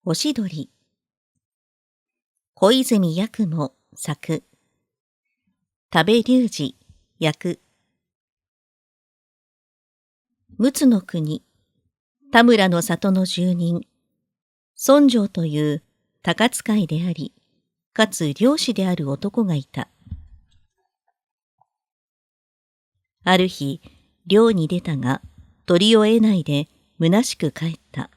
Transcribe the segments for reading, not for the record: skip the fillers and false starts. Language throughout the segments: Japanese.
おしどり。小泉八雲作。多部隆二役。陸奥の国、田村の里の住人、孫城という高使いであり、かつ漁師である男がいた。ある日、漁に出たが、鳥を得ないで虚しく帰った。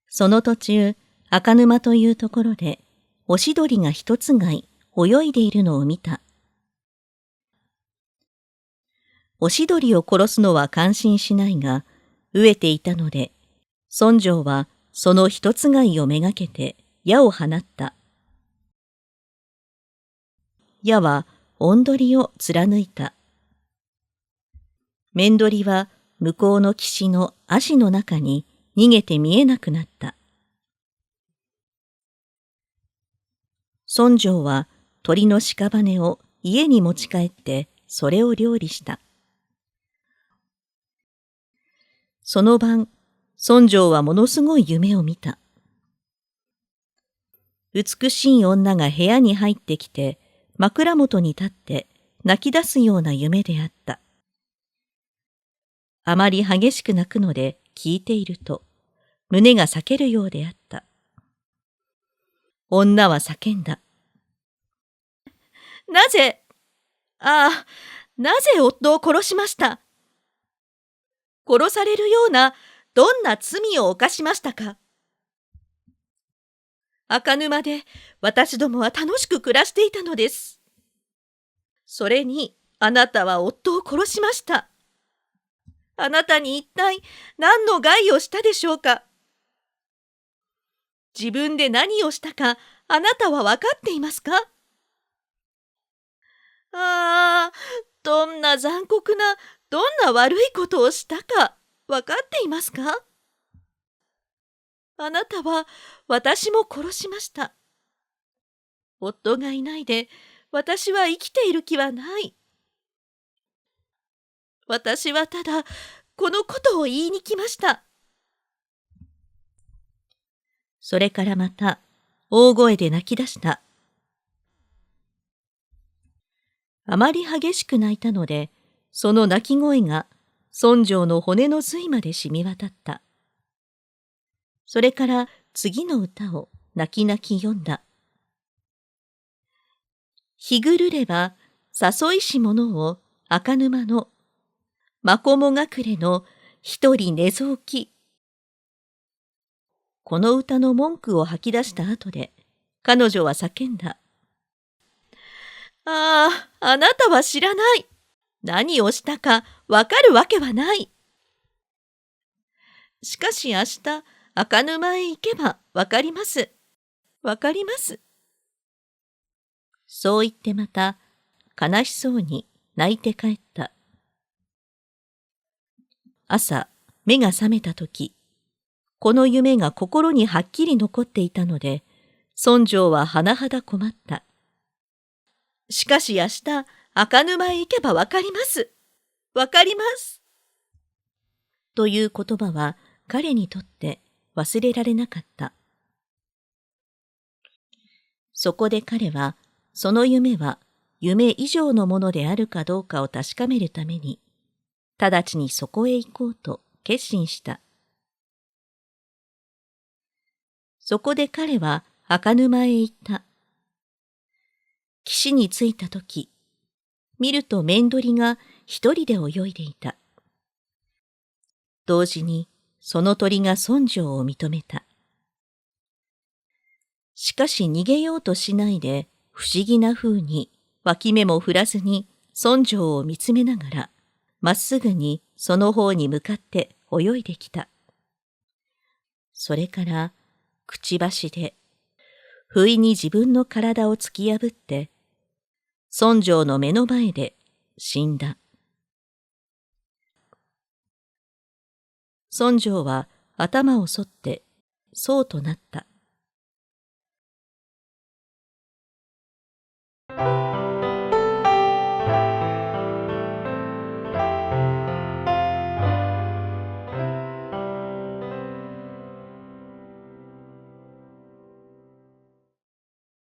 その途中、赤沼というところで、オシドリが一つ貝泳いでいるのを見た。オシドリを殺すのは感心しないが、飢えていたので、孫城はその一つ貝をめがけて矢を放った。矢は雄鳥を貫いた。面鳥は向こうの岸の葦の中に逃げて見えなくなった。孫城は鳥の屍を家に持ち帰ってそれを料理した。その晩、孫城はものすごい夢を見た。美しい女が部屋に入ってきて、枕元に立って泣き出すような夢であった。あまり激しく泣くので聞いていると、胸が裂けるようであった。女は叫んだ。なぜ夫を殺しました？殺されるようなどんな罪を犯しましたか？赤沼で私どもは楽しく暮らしていたのです。それにあなたは夫を殺しました。あなたに一体何の害をしたでしょうか？自分で何をしたかあなたは分かっていますか？どんな残酷な、どんな悪いことをしたか分かっていますか？あなたは私も殺しました。夫がいないで私は生きている気はない。私はただこのことを言いに来ました。それからまた大声で泣き出した。あまり激しく泣いたので、その泣き声が孫城の骨の髄まで染み渡った。それから次の歌を泣き泣き読んだ。日暮るれば誘いし者を赤沼のマコモ隠れの一人寝ぞき。この歌の文句を吐き出した後で、彼女は叫んだ。あなたは知らない。何をしたかわかるわけはない。しかし明日、赤沼へ行けばわかります。わかります。そう言ってまた、悲しそうに泣いて帰った。朝、目が覚めたとき、この夢が心にはっきり残っていたので、孫城は甚だ困った。しかし明日、赤沼へ行けばわかります。わかります。という言葉は彼にとって忘れられなかった。そこで彼は、その夢は夢以上のものであるかどうかを確かめるために、直ちにそこへ行こうと決心した。そこで彼は赤沼へ行った。岸に着いたとき、見ると面鳥が一人で泳いでいた。同時にその鳥が孫城を認めた。しかし逃げようとしないで不思議な風に脇目も振らずに孫城を見つめながらまっすぐにその方に向かって泳いできた。それからくちばしで不意に自分の体を突き破って孫城の目の前で死んだ。孫城は頭を反ってそうとなった。